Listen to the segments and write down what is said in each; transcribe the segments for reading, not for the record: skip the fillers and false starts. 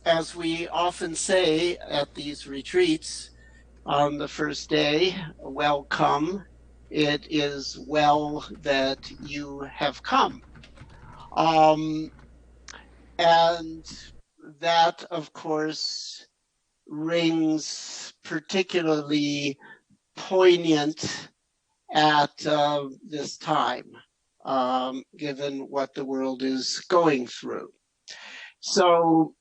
as we often say at these retreats, on the first day, welcome. It is well that you have come. Um, and that, of course, rings particularly poignant at this time, given what the world is going through. So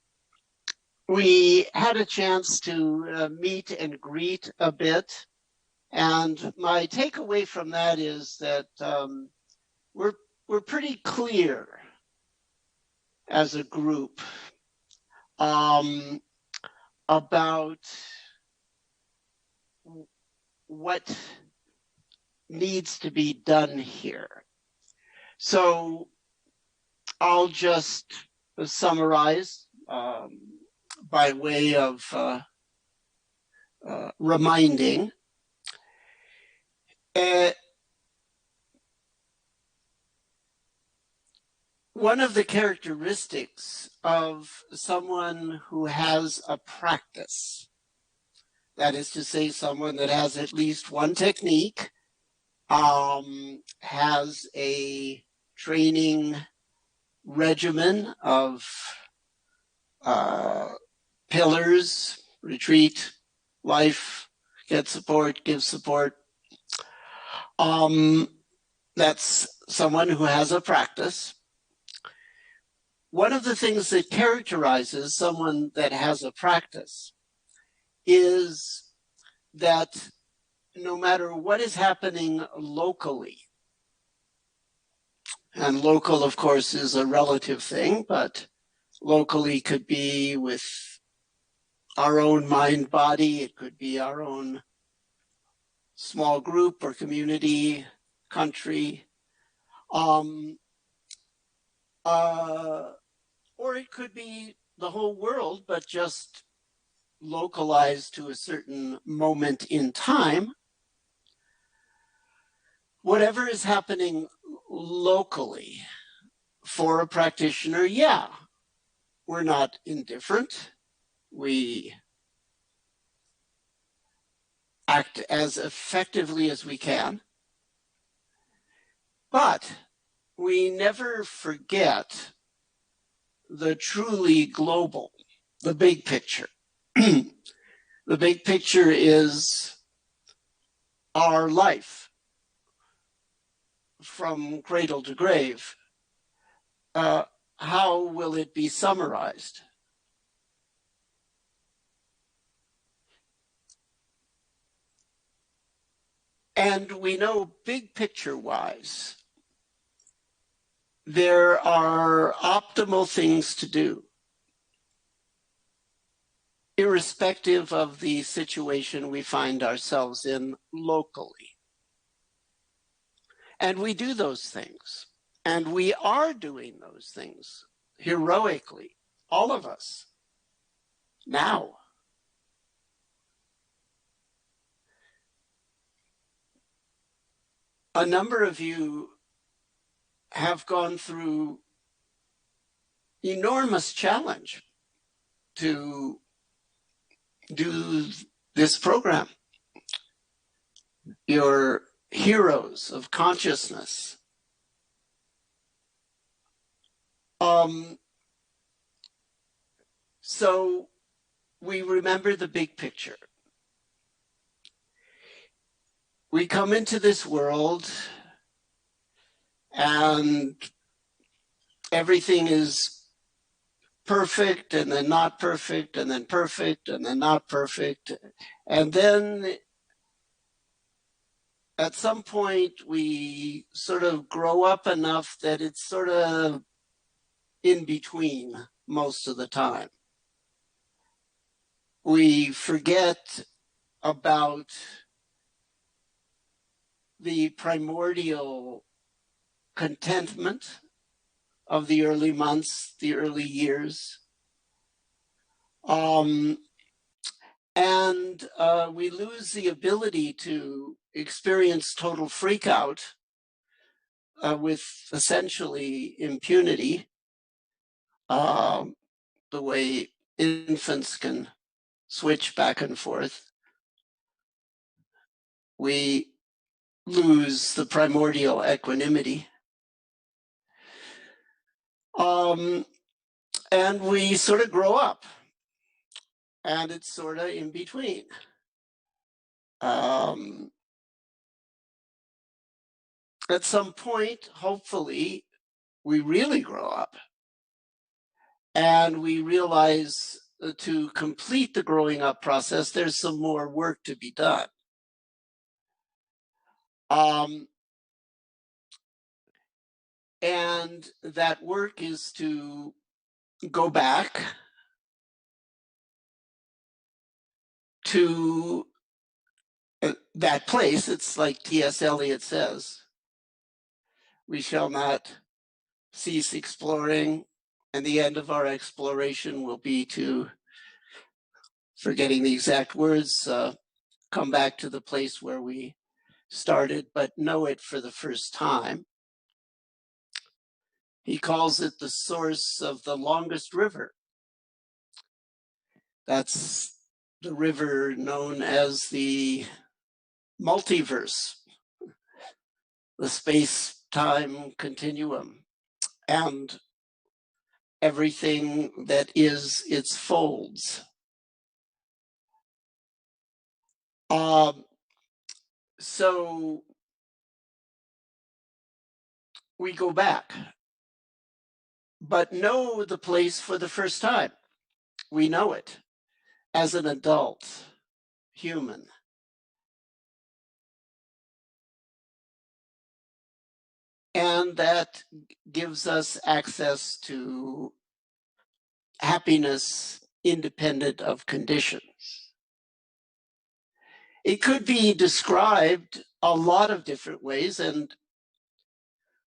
we had a chance to meet and greet a bit. And my takeaway from that is that we're, we're pretty clear as a group about what needs to be done here. So I'll just summarize by way of reminding. One of the characteristics of someone who has a practice, that is to say, someone that has at least one technique, has a training regimen of pillars: retreat, life, get support, give support. That's someone who has a practice. One of the things that characterizes someone that has a practice is that no matter what is happening locally, and local, of course, is a relative thing, but locally could be with our own mind body, it could be our own small group or community, country, or it could be the whole world, but just localized to a certain moment in time. Whatever is happening locally for a practitioner, yeah, we're not indifferent. We act as effectively as we can. But we never forget the truly global, the big picture. The big picture is our life from cradle to grave. How will it be summarized? And we know big picture wise, there are optimal things to do, irrespective of the situation we find ourselves in locally. And we do those things. And we are doing those things heroically, all of us, now. A number of you have gone through enormous challenge to do this program. You're heroes of consciousness. So we remember the big picture. We come into this world and everything is perfect and then not perfect and then perfect and then not perfect. And then at some point we sort of grow up enough that it's sort of in between most of the time. We forget about the primordial contentment of the early months, the early years. And we lose the ability to experience total freakout with essentially impunity, the way infants can switch back and forth, we lose the primordial equanimity. And we sort of grow up, and it's sort of in between. At some point, hopefully, we really grow up and we realize to complete the growing up process, there's some more work to be done. And that work is to go back to that place. It's like T.S. Eliot says, we shall not cease exploring, and the end of our exploration will be to, forgetting the exact words, come back to the place where we started, but know it for the first time. He calls it the source of the longest river. That's the river known as the multiverse, the space-time continuum, and everything that is its folds. So we go back, but know the place for the first time. We know it as an adult human. And that gives us access to happiness independent of conditions. It could be described a lot of different ways, and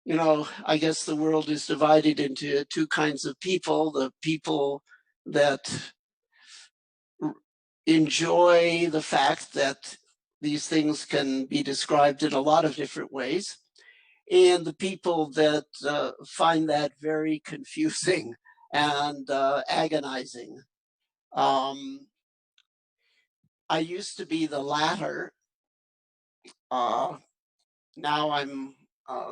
I guess the world is divided into two kinds of people: the people that enjoy the fact that these things can be described in a lot of different ways, and the people that find that very confusing and agonizing. I used to be the latter. Now I'm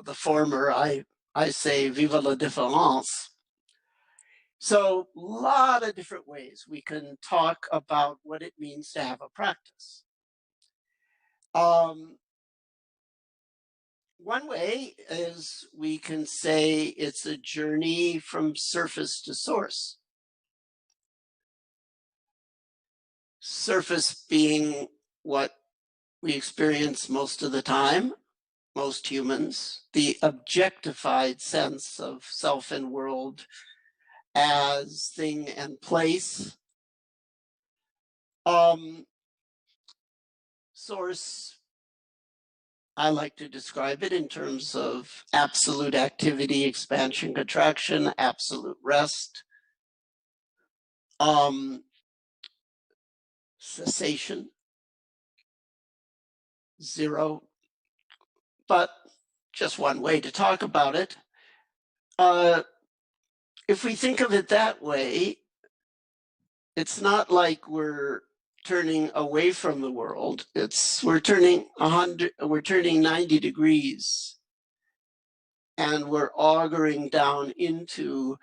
the former. I say vive la différence. So a lot of different ways we can talk about what it means to have a practice. One way is we can say it's a journey from surface to source. Surface being what we experience most of the time, most humans, the objectified sense of self and world as thing and place. Source, I like to describe it in terms of absolute activity, expansion, contraction, absolute rest, cessation, zero, but just one way to talk about it. If we think of it that way, it's not like we're turning away from the world. We're turning 90 degrees, and we're auguring down into,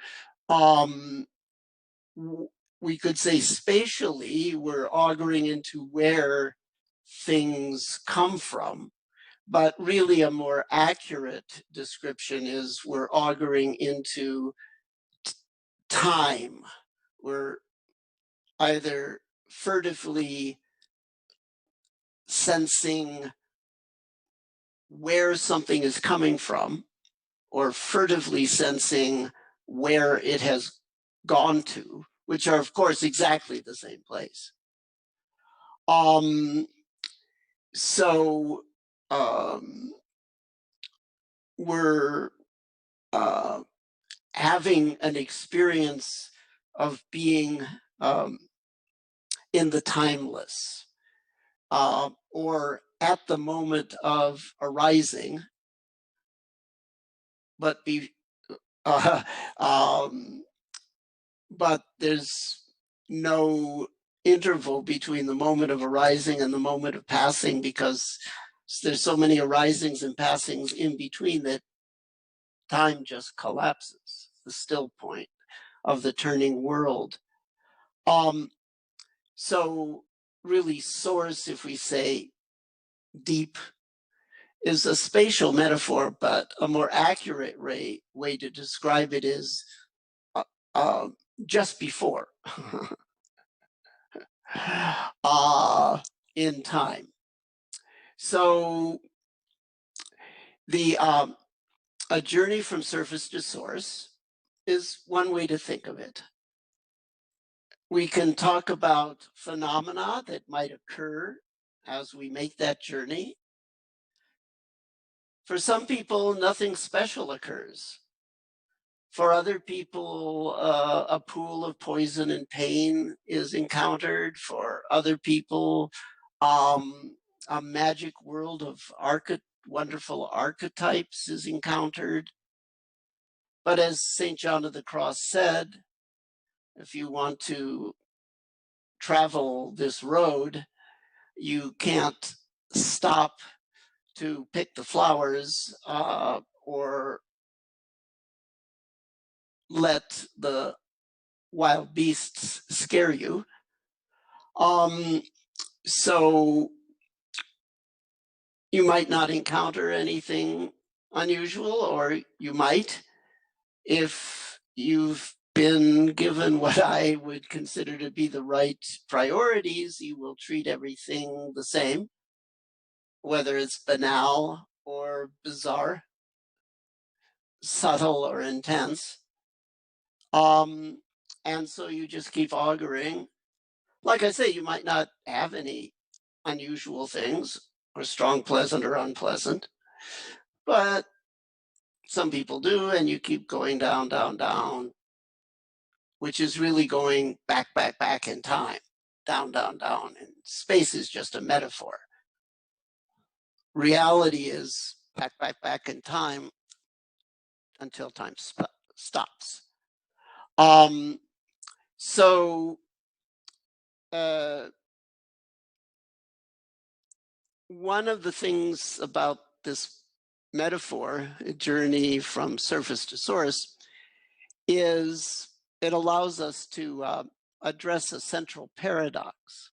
we could say spatially, we're auguring into where things come from. But really a more accurate description is we're auguring into time. We're either furtively sensing where something is coming from, or furtively sensing where it has gone to, which are, of course, exactly the same place. So we're having an experience of being in the timeless, or at the moment of arising, but but there's no interval between the moment of arising and the moment of passing, because there's so many arisings and passings in between that time just collapses, the still point of the turning world. So really, source, if we say deep, is a spatial metaphor, but a more accurate way to describe it is uh, uh, just before in time. So the a journey from surface to source is one way to think of it. We can talk about phenomena that might occur as we make that journey. For some people, nothing special occurs. For other people, a pool of poison and pain is encountered. For other people, a magic world of wonderful archetypes is encountered. But as St. John of the Cross said, if you want to travel this road, you can't stop to pick the flowers or let the wild beasts scare you. So you might not encounter anything unusual, or you might. If you've been given what I would consider to be the right priorities, you will treat everything the same, whether it's banal or bizarre, subtle or intense. And so you just keep auguring. Like I say, you might not have any unusual things, or strong, pleasant, or unpleasant, but some people do, and you keep going down, down, down, which is really going back, back, back in time, down, down, down. And space is just a metaphor. Reality is back, back, back in time until time stops. So one of the things about this metaphor, a journey from surface to source, is it allows us to address a central paradox.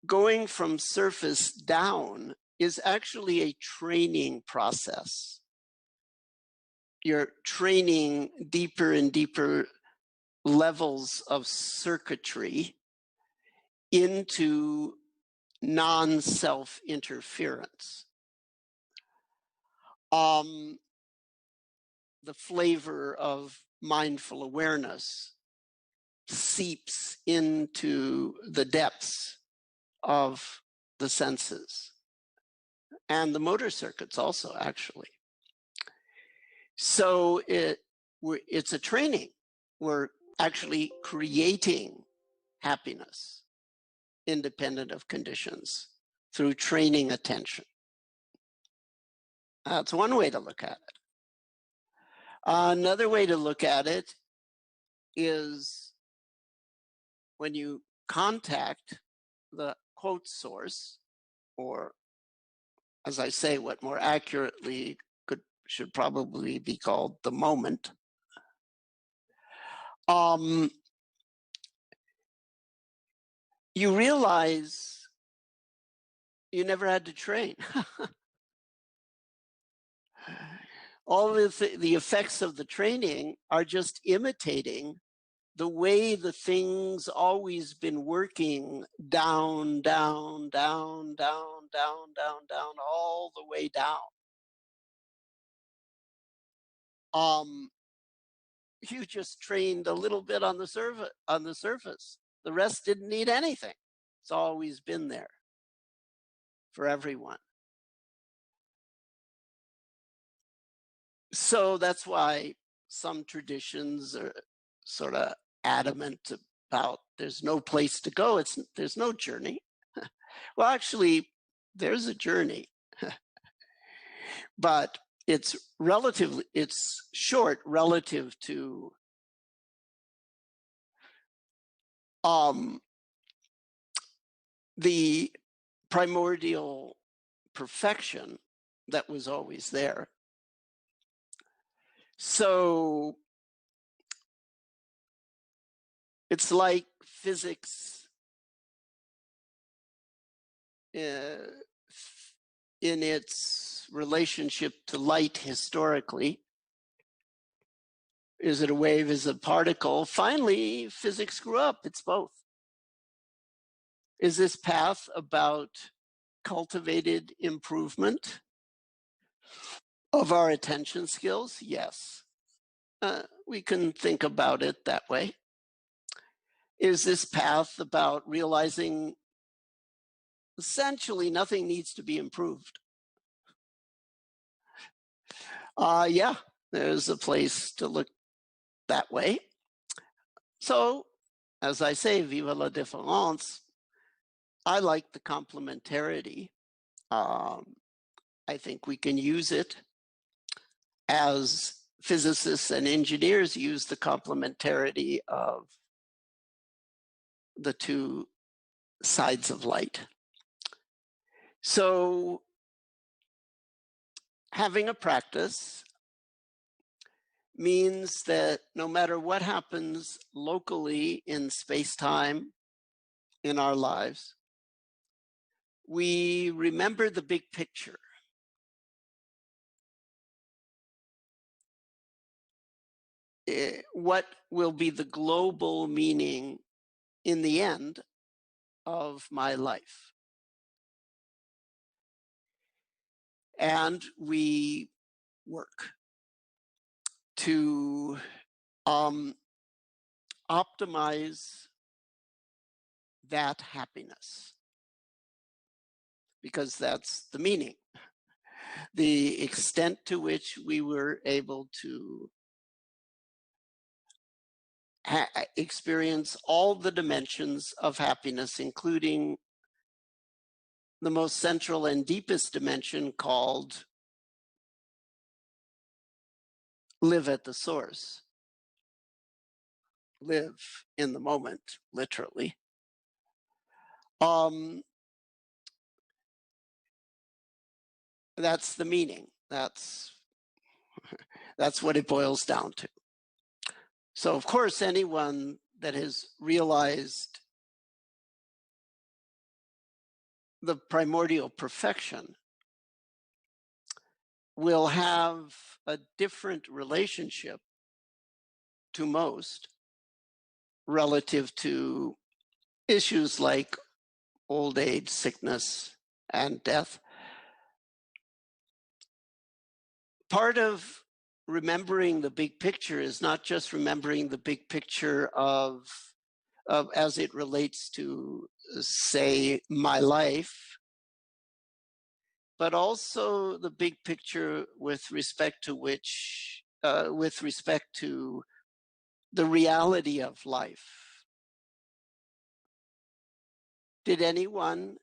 Going from surface down is actually a training process. You're training deeper and deeper levels of circuitry into non-self interference. The flavor of mindful awareness seeps into the depths of the senses and the motor circuits also, actually. So it's a training. We're actually creating happiness independent of conditions through training attention. That's one way to look at it. Another way to look at it is when you contact the quote source, or as I say, what more accurately should probably be called the moment. You realize you never had to train. All the effects of the training are just imitating the way the thing's always been working down, down, down, down, down, down, down, all the way down. You just trained a little bit on the surface. The rest didn't need anything. It's always been there for everyone. So that's why some traditions are sort of adamant about there's no place to go. There's no journey. Well, actually, there's a journey, but it's short relative to the primordial perfection that was always there. So it's like physics in its relationship to light historically. Is it a wave? Is it a particle? Finally, physics grew up. It's both. Is this path about cultivated improvement of our attention skills? Yes. We can think about it that way. Is this path about realizing essentially nothing needs to be improved? Yeah, there's a place to look that way. So, as I say, vive la différence. I like the complementarity. I think we can use it as physicists and engineers use the complementarity of the two sides of light. So having a practice means that no matter what happens locally in space-time in our lives, we remember the big picture. What will be the global meaning in the end of my life? And we work to optimize that happiness, because that's the meaning. The extent to which we were able to experience all the dimensions of happiness, including the most central and deepest dimension called live at the source. Live in the moment, literally. That's the meaning. That's what it boils down to. So, of course, anyone that has realized the primordial perfection will have a different relationship to most relative to issues like old age, sickness, and death. Part of remembering the big picture is not just remembering the big picture of as it relates to, say, my life, but also the big picture with respect to the reality of life. Did anyone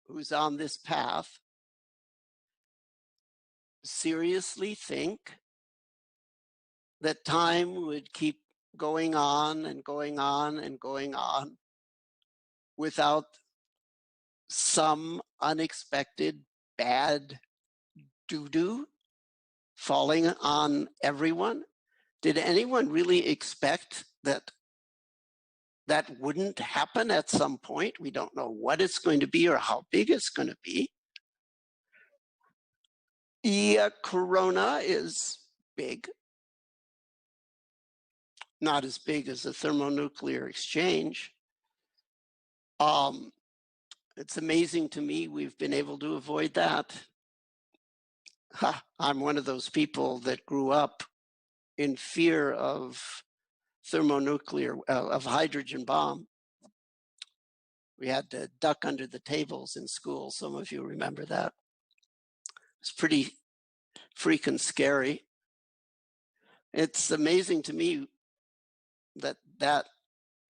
who's on this path seriously think that time would keep going on and going on and going on without some unexpected bad doo-doo falling on everyone? Did anyone really expect that that wouldn't happen at some point? We don't know what it's going to be or how big it's going to be. Yeah, Corona is big. Not as big as a thermonuclear exchange. It's amazing to me we've been able to avoid that. I'm one of those people that grew up in fear of thermonuclear, of hydrogen bomb. We had to duck under the tables in school. Some of you remember that. It's pretty freaking scary. It's amazing to me that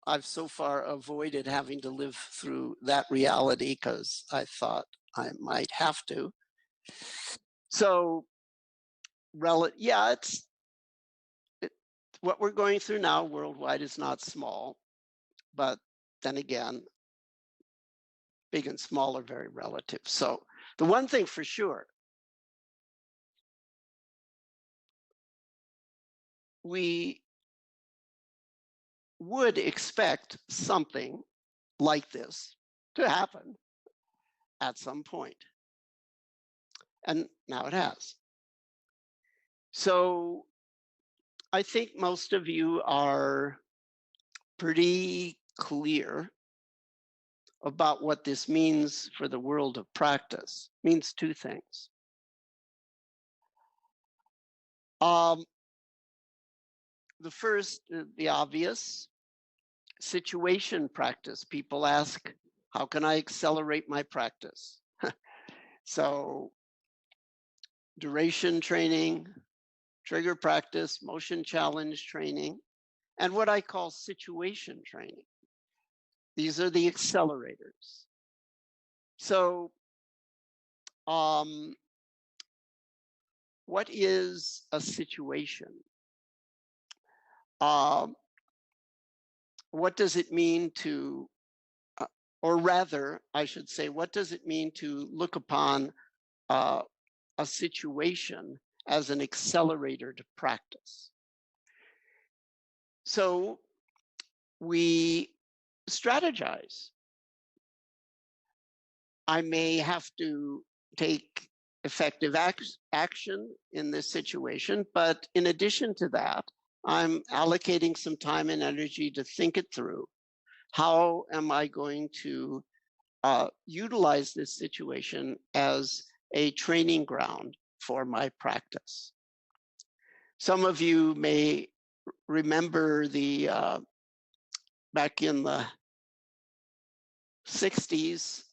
I've so far avoided having to live through that reality, because I thought I might have to. So what we're going through now worldwide is not small, but then again, big and small are very relative. So the one thing for sure, we would expect something like this to happen at some point. And now it has. So I think most of you are pretty clear about what this means for the world of practice. It means two things. The first, the obvious, situation practice. People ask, how can I accelerate my practice? So duration training, trigger practice, motion challenge training, and what I call situation training. These are the accelerators. So what is a situation? What does it mean to, or rather, I should say, what does it mean to look upon a situation as an accelerator to practice? So we strategize. I may have to take effective action in this situation, but in addition to that, I'm allocating some time and energy to think it through. How am I going to utilize this situation as a training ground for my practice? Some of you may remember the back in the 60s,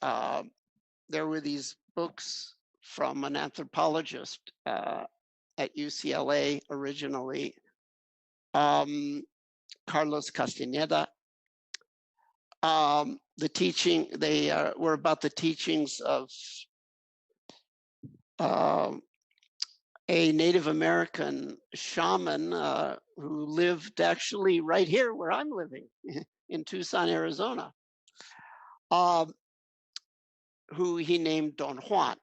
there were these books from an anthropologist at UCLA originally, Carlos Castaneda. The teaching, they were about the teachings of a Native American shaman who lived actually right here where I'm living in Tucson, Arizona, who he named Don Juan.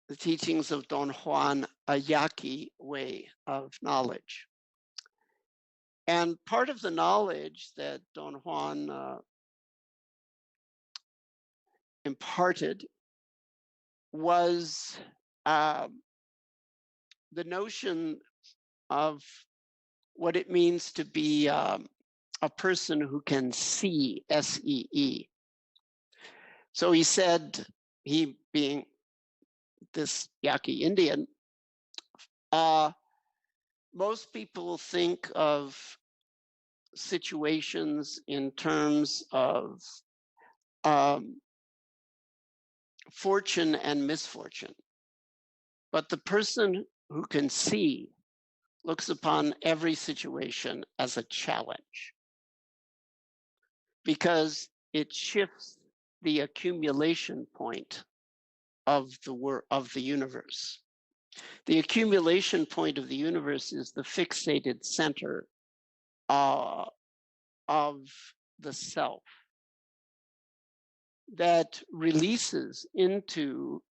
The teachings of Don Juan, a Yaqui way of knowledge. And part of the knowledge that Don Juan imparted was the notion of what it means to be a person who can see, S-E-E. So he said, he being this Yaqui Indian, most people think of situations in terms of fortune and misfortune. But the person who can see looks upon every situation as a challenge because it shifts the accumulation point of the universe. The accumulation point of the universe is the fixated center of the self that releases into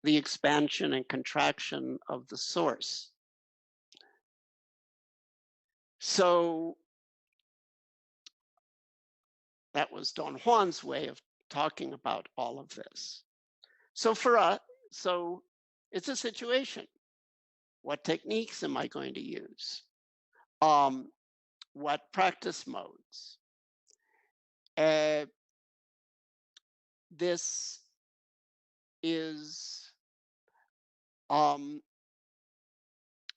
the expansion and contraction of the source. So that was Don Juan's way of talking about all of this. So for us, so it's a situation. What techniques am I going to use? What practice modes? This is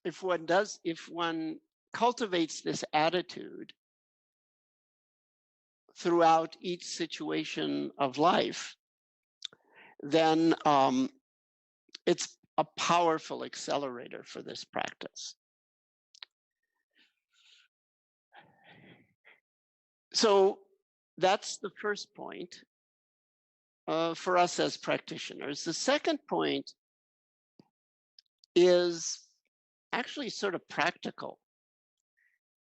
if one cultivates this attitude throughout each situation of life, then it's a powerful accelerator for this practice. So that's the first point for us as practitioners. The second point is actually sort of practical.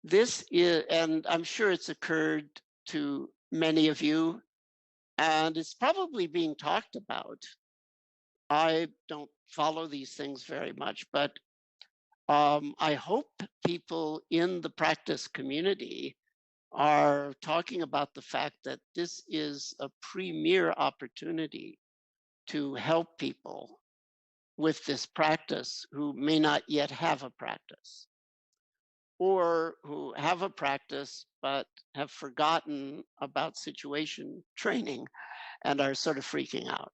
This is, and I'm sure it's occurred to many of you, and it's probably being talked about. I don't follow these things very much, but I hope people in the practice community are talking about the fact that this is a premier opportunity to help people with this practice who may not yet have a practice, or who have a practice but have forgotten about situation training and are sort of freaking out.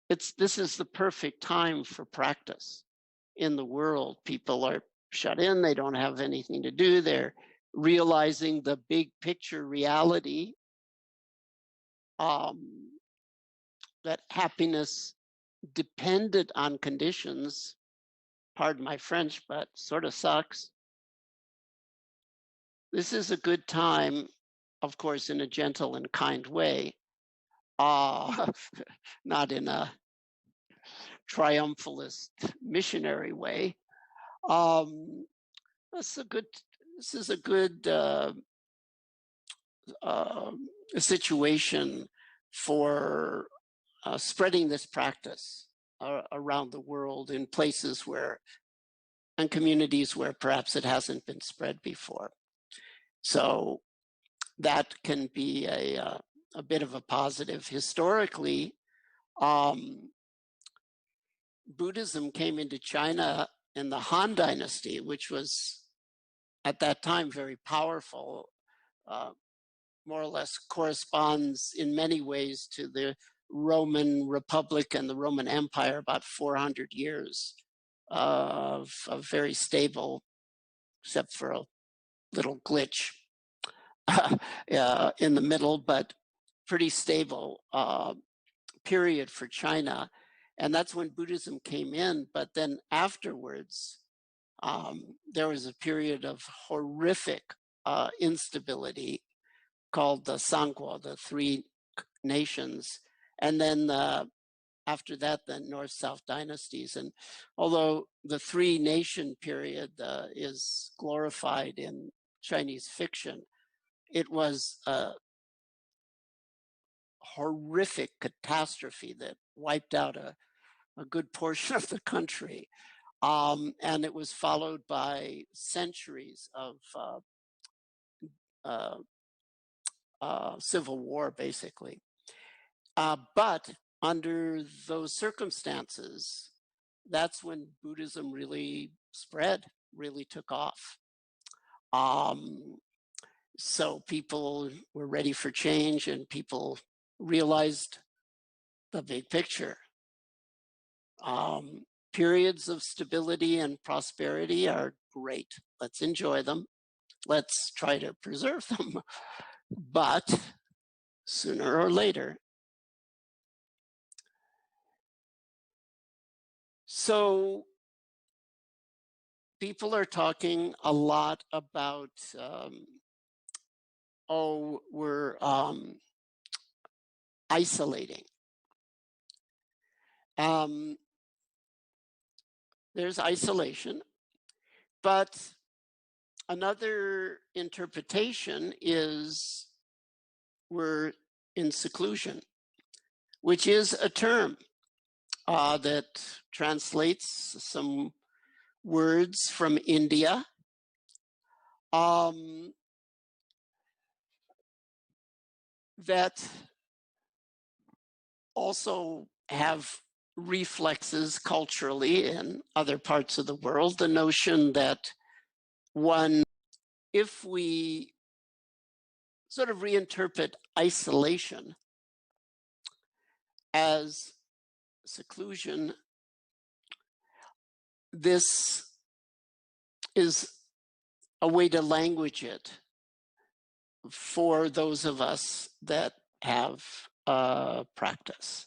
This is the perfect time for practice in the world. People are shut in, they don't have anything to do, they're realizing the big picture reality, um, that happiness dependent on conditions, pardon my French, but sort of sucks. This is a good time, of course, in a gentle and kind way, uh, not in a triumphalist missionary way. Um, this is a good. This is a good uh, situation for spreading this practice around the world in places where and communities where perhaps it hasn't been spread before. So that can be a bit of a positive. Historically, um, Buddhism came into China in the Han Dynasty, which was at that time very powerful, uh, more or less corresponds in many ways to the Roman Republic and the Roman Empire, about 400 years of very stable, except for a little glitch in the middle, but pretty stable period for China. And that's when Buddhism came in. But then afterwards, there was a period of horrific instability called the Sangguo, the Three Nations. And then after that, the North-South dynasties. And although the Three Nation period is glorified in Chinese fiction, it was a horrific catastrophe that wiped out a good portion of the country. And it was followed by centuries of uh, civil war, basically. But under those circumstances, that's when Buddhism really spread, really took off. So people were ready for change and people realized the big picture. Periods of stability and prosperity are great. Let's enjoy them. Let's try to preserve them. But sooner or later. So people are talking a lot about, we're isolating. There's isolation, but another interpretation is we're in seclusion, which is a term that translates some words from India. That also have reflexes culturally in other parts of the world. The notion that if we sort of reinterpret isolation as seclusion, this is a way to language it for those of us that have practice.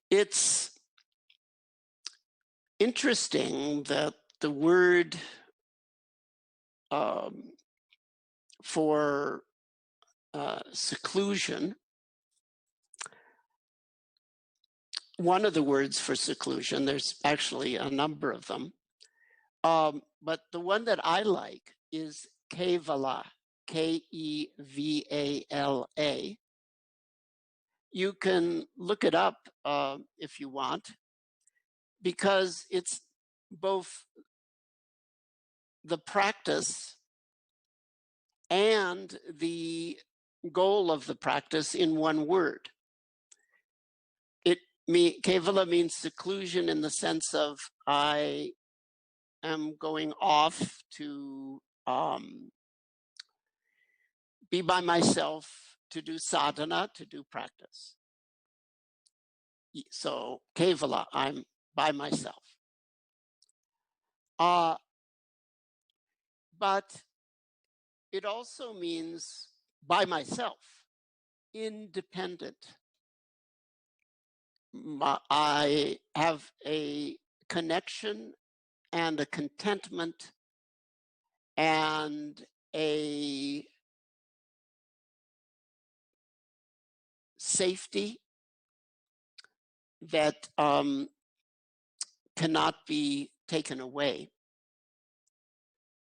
It's interesting that the word for seclusion one of the words for seclusion. There's actually a number of them. But the one that I like is Kevala, Kevala. You can look it up if you want, because it's both the practice and the goal of the practice in one word. Kevala means seclusion in the sense of I am going off to be by myself, to do sadhana, to do practice. So Kevala, I'm by myself. But it also means by myself, independent. I have a connection and a contentment and a safety that cannot be taken away.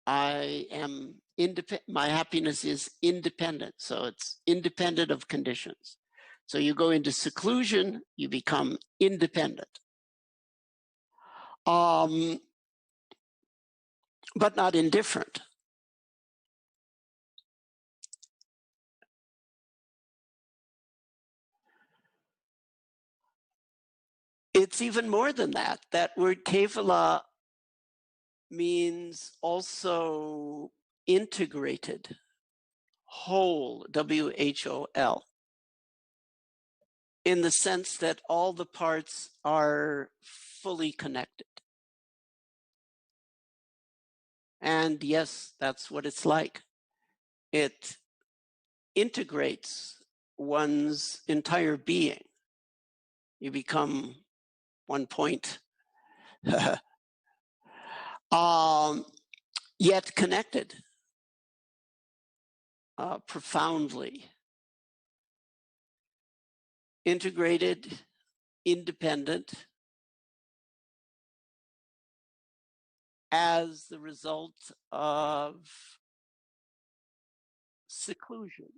I am independent. My happiness is independent. So it's independent of conditions. So you go into seclusion, you become independent. But not indifferent. It's even more than that. That word Kevala means also integrated, whole, W-H-O-L, in the sense that all the parts are fully connected. And yes, that's what it's like. It integrates one's entire being. You become one point. Yet connected profoundly. Integrated, independent, as the result of seclusion.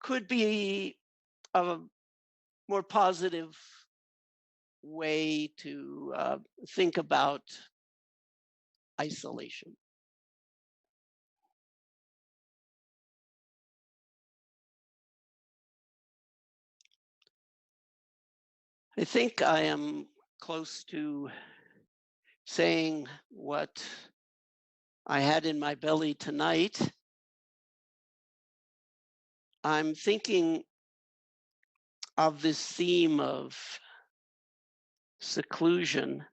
Could be a more positive way to think about isolation. I think I am close to saying what I had in my belly tonight. I'm thinking of this theme of seclusion.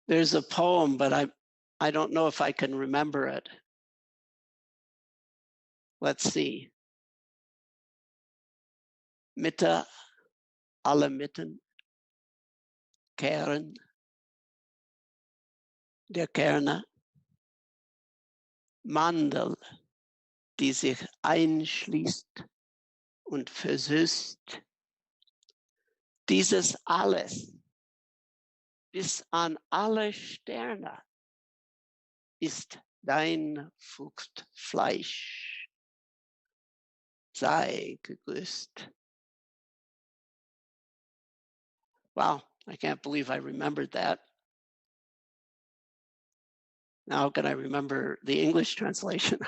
There's a poem, but I don't know if I can remember it. Let's see. Mitte alle Mitten, Kern der Kerne, Mandel, die sich einschließt und versüßt. Dieses alles, bis an alle Sterne, ist dein Fruchtfleisch. Sei gegrüßt. Wow, I can't believe I remembered that. Now can I remember the English translation?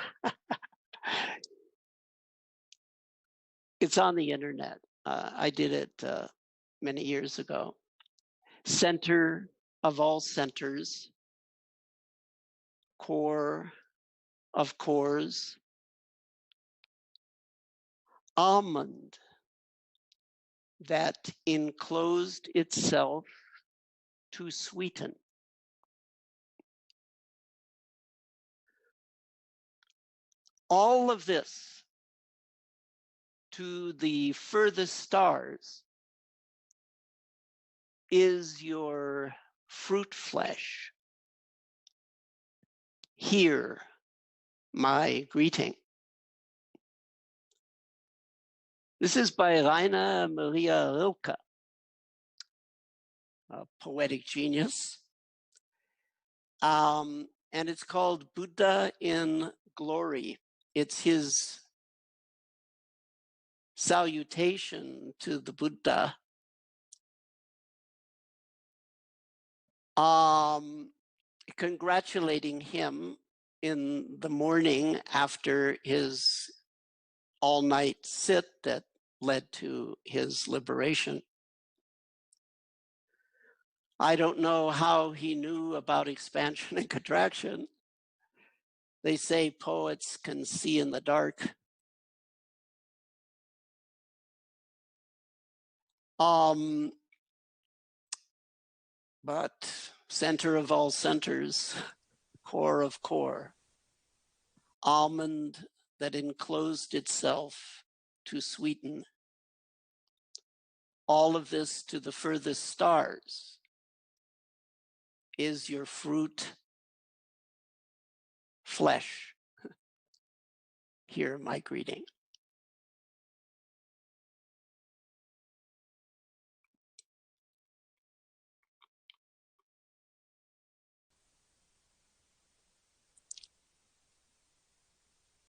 It's on the internet. I did it many years ago. Center of all centers, core of cores, almond that enclosed itself to sweeten. All of this to the furthest stars is your fruit flesh. Hear my greeting. This is by Rainer Maria Rilke, a poetic genius. And it's called Buddha in Glory. It's his salutation to the Buddha. Congratulating him in the morning after his all-night sit that led to his liberation. I don't know how he knew about expansion and contraction. They say poets can see in the dark. But center of all centers, core of core, almond that enclosed itself to sweeten. All of this to the furthest stars is your fruit, flesh. Here, my greeting.